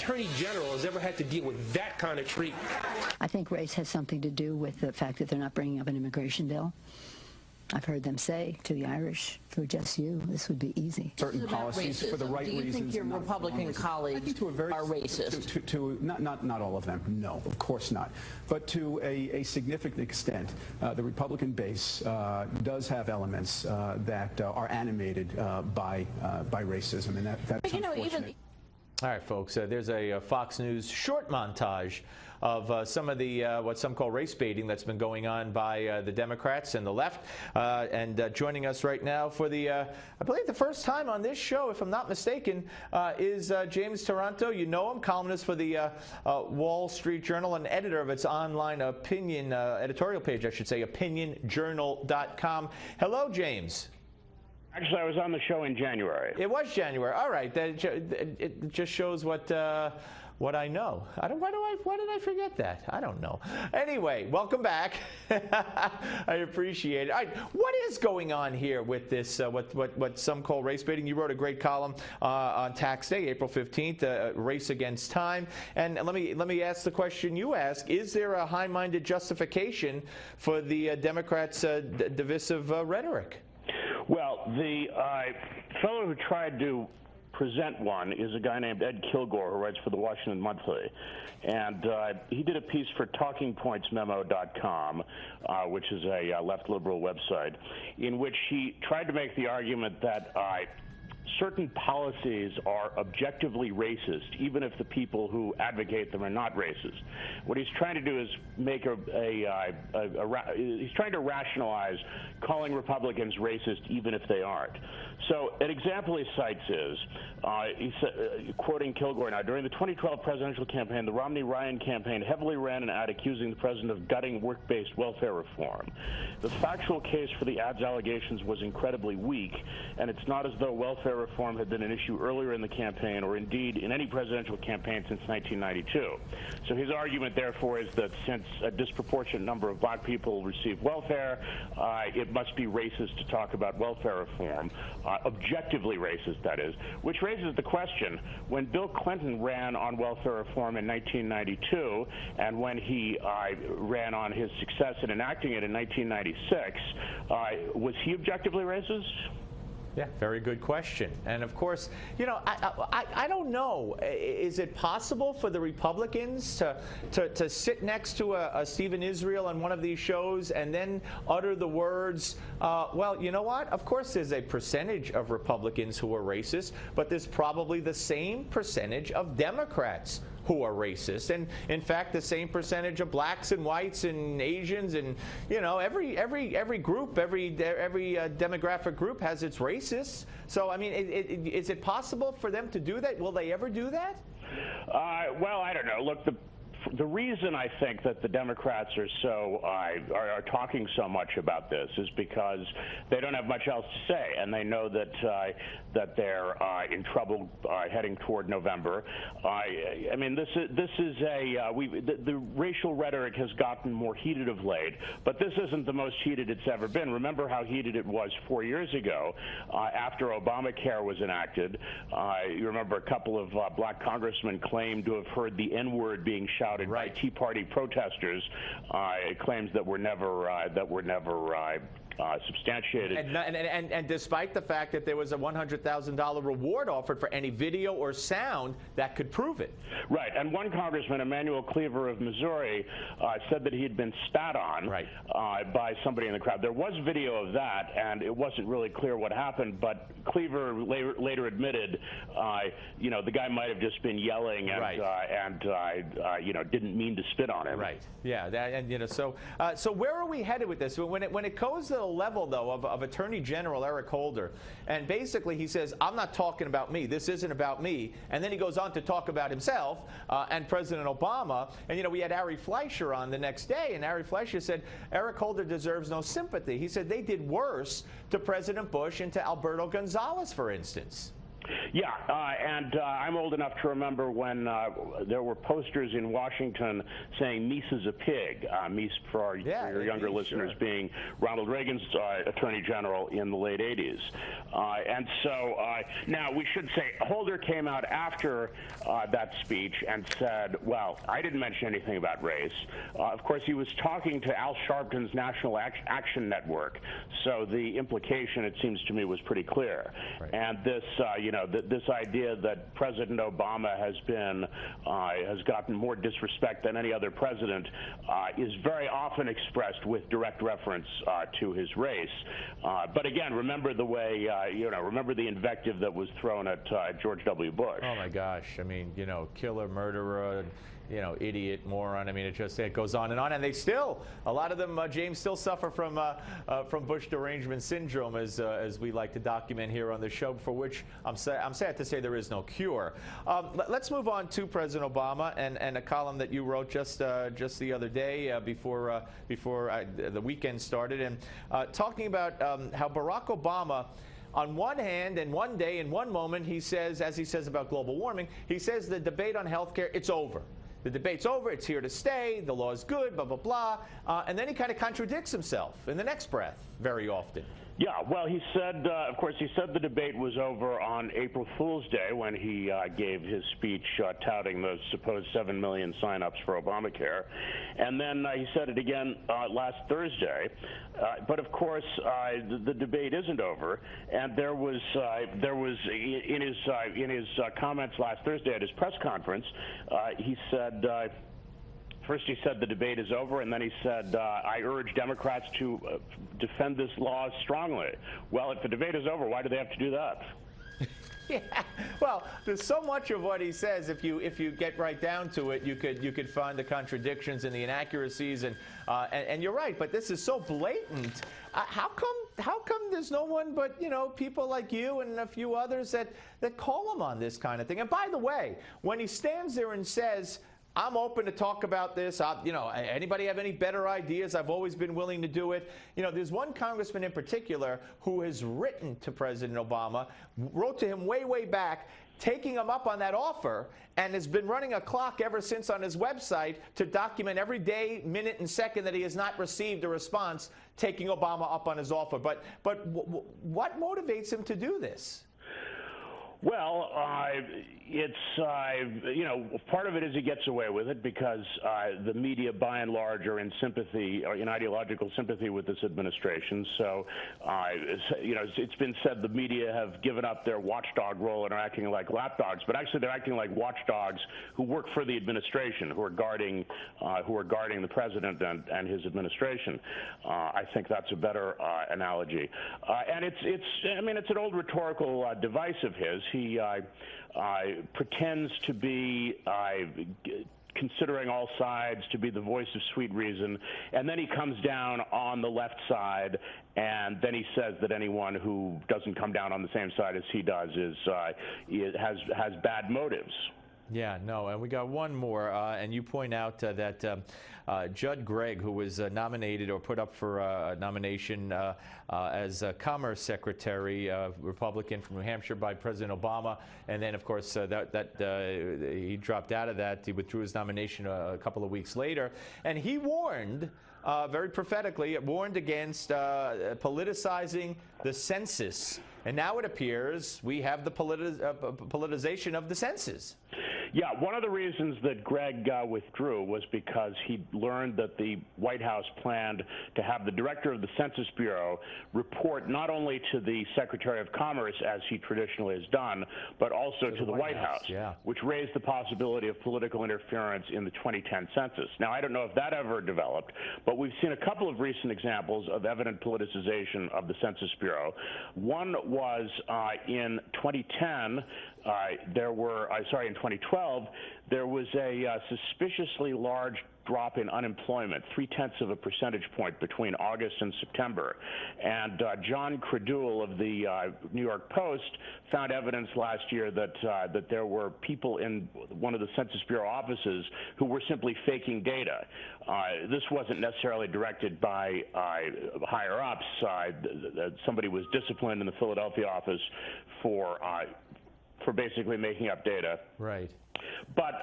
attorney general has ever had to deal with that kind of treatment. I think race has something to do with the fact that they're not bringing up an immigration bill. I've heard them say to the Irish, for just you, this would be easy. Certain policies for the right reasons. Do you think your Republican colleagues are racist? Not all of them, no, of course not. But to a significant extent, the Republican base does have elements that are animated by racism, and that's unfortunate. All right, folks, there's a Fox News short montage of some of the what some call race baiting that's been going on by the Democrats and the left. And joining us right now for the, I believe the first time on this show, if I'm not mistaken, is James Taranto. You know him, columnist for the Wall Street Journal and editor of its online opinion editorial page, I should say, opinionjournal.com. Hello, James. Actually, I was on the show in January. It was January. All right. It just shows what I know. Why did I forget that? I don't know. Anyway, welcome back. I appreciate it. All right, what is going on here with this, what some call race baiting? You wrote a great column on tax day, April 15th, race against time. And let me ask the question you ask, is there a high-minded justification for the Democrats' divisive rhetoric? Well, the fellow who tried to present one is a guy named Ed Kilgore, who writes for the Washington Monthly. And he did a piece for TalkingPointsMemo.com, which is a left liberal website, in which he tried to make the argument that certain policies are objectively racist, even if the people who advocate them are not racist. What he's trying to do is make he's trying to rationalize calling Republicans racist even if they aren't. So an example he cites is, quoting Kilgore now, during the 2012 presidential campaign, the Romney-Ryan campaign heavily ran an ad accusing the president of gutting work-based welfare reform. The factual case for the ad's allegations was incredibly weak, and it's not as though welfare reform had been an issue earlier in the campaign or indeed in any presidential campaign since 1992. So his argument, therefore, is that since a disproportionate number of black people receive welfare, it must be racist to talk about welfare reform, objectively racist, that is, which raises the question, when Bill Clinton ran on welfare reform in 1992 and when he ran on his success in enacting it in 1996, was he objectively racist? Yeah, very good question. And of course, you know, I don't know. Is it possible for the Republicans to sit next to a Stephen Israel on one of these shows and then utter the words, well, you know what? Of course there's a percentage of Republicans who are racist, but there's probably the same percentage of Democrats who are racist, and in fact the same percentage of blacks and whites and Asians, and you know, every group, every demographic group has its racists. So I mean, is it possible for them to do that? Will they ever do that? Well, I don't know. Look, the reason I think that the Democrats are are talking so much about this is because they don't have much else to say, and they know that that they're in trouble heading toward November. I mean, this is the racial rhetoric has gotten more heated of late, but this isn't the most heated it's ever been. Remember how heated it was 4 years ago after Obamacare was enacted. You remember a couple of black congressmen claimed to have heard the N-word being shouted by Tea Party protesters, claims that were never substantiated. And despite the fact that there was a $100,000 reward offered for any video or sound that could prove it. Right, and one congressman, Emanuel Cleaver of Missouri, said that he had been spat on by somebody in the crowd. There was video of that, and it wasn't really clear what happened, but Cleaver later admitted, you know, the guy might have just been yelling and you know, didn't mean to spit on him. Right. Yeah. And you know, so where are we headed with this? When it goes to the level though of Attorney General Eric Holder, and basically he says, I'm not talking about me. This isn't about me. And then he goes on to talk about himself and President Obama. And you know, we had Ari Fleischer on the next day, and Ari Fleischer said Eric Holder deserves no sympathy. He said they did worse to President Bush and to Alberto Gonzalez, for instance. Yeah, and I'm old enough to remember when there were posters in Washington saying Meese is a pig. Meese, for your younger listeners, sure, being Ronald Reagan's Attorney General in the late 80s. And so now we should say Holder came out after that speech and said, well, I didn't mention anything about race. Of course, he was talking to Al Sharpton's National Action Network, so the implication, it seems to me, was pretty clear. Right. And this, this idea that President Obama has gotten more disrespect than any other president is very often expressed with direct reference to his race. But again, remember the way, remember the invective that was thrown at George W. Bush. Oh my gosh! I mean, killer, murderer. Idiot, moron. I mean, it goes on, and they still, a lot of them, James, still suffer from Bush derangement syndrome, as we like to document here on the show, for which I'm sad to say there is no cure. Let's move on to President Obama and a column that you wrote just the other day before the weekend started, and talking about how Barack Obama, on one hand, and one day, in one moment, he says, as he says about global warming, he says the debate on health care, it's over. The debate's over, it's here to stay, the law is good, blah, blah, blah. And then he kind of contradicts himself in the next breath very often. Yeah, well, he said, of course, he said the debate was over on April Fool's Day when he gave his speech touting the supposed 7 million sign-ups for Obamacare. And then he said it again last Thursday. But of course, the debate isn't over. And there was in his comments last Thursday at his press conference, he said. First he said the debate is over, and then he said, I urge Democrats to defend this law strongly. Well, if the debate is over, why do they have to do that? Yeah, well, there's so much of what he says. If you get right down to it, you could find the contradictions and the inaccuracies, and you're right. But this is so blatant. How come there's no one but people like you and a few others that call him on this kind of thing? And by the way, when he stands there and says, I'm open to talk about this. Anybody have any better ideas? I've always been willing to do it. There's one congressman in particular who has written to President Obama, wrote to him way back, taking him up on that offer, and has been running a clock ever since on his website to document every day, minute, and second that he has not received a response, taking Obama up on his offer. But what motivates him to do this? Well, it's, part of it is he gets away with it because the media, by and large, are in sympathy, or in ideological sympathy with this administration. So, it's been said the media have given up their watchdog role and are acting like lapdogs, but actually they're acting like watchdogs who work for the administration, who are guarding the president and his administration. I think that's a better analogy. And it's an old rhetorical device of his. He pretends to be considering all sides, to be the voice of sweet reason, and then he comes down on the left side, and then he says that anyone who doesn't come down on the same side as he does has bad motives. Yeah, no, and we got one more, and you point out that Judd Gregg, who was nominated or put up for a nomination as Commerce Secretary, Republican from New Hampshire by President Obama, and then, of course, he dropped out of that. He withdrew his nomination a couple of weeks later, and he warned, very prophetically, warned against politicizing the census. And now it appears we have the politicization of the census. Yeah, one of the reasons that Gregg withdrew was because he learned that the White House planned to have the director of the Census Bureau report not only to the Secretary of Commerce, as he traditionally has done, but also to the White House, yeah, which raised the possibility of political interference in the 2010 census. Now, I don't know if that ever developed, but we've seen a couple of recent examples of evident politicization of the Census Bureau. One was in 2010, in 2012, there was a suspiciously large drop in unemployment, 0.3 percentage point between August and September. And John Cradule of the New York Post found evidence last year that there were people in one of the Census Bureau offices who were simply faking data. This wasn't necessarily directed by higher ups. Somebody was disciplined in the Philadelphia office for for basically making up data. Right. But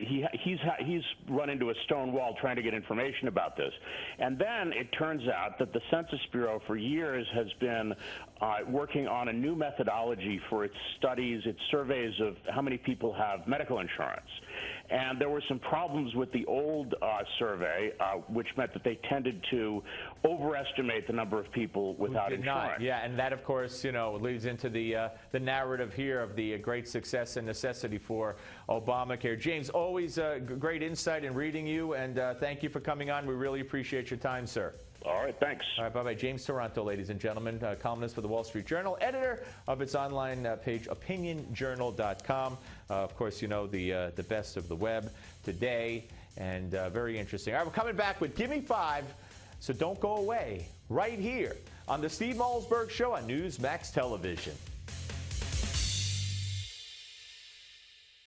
he's run into a stone wall trying to get information about this. And then it turns out that the Census Bureau for years has been working on a new methodology for its studies, its surveys of how many people have medical insurance. And there were some problems with the old survey, which meant that they tended to overestimate the number of people without insurance. Yeah, and that, of course, you know, leads into the narrative here of the great success and necessity for Obamacare. James, always great insight in reading you, and thank you for coming on. We really appreciate your time, sir. All right, thanks. All right, bye-bye. James Taranto, ladies and gentlemen, columnist for the Wall Street Journal, editor of its online page, opinionjournal.com. Of course, you know, the best of the web today, and very interesting. All right, we're coming back with Give Me 5, so don't go away, right here on the Steve Malzberg Show on Newsmax Television.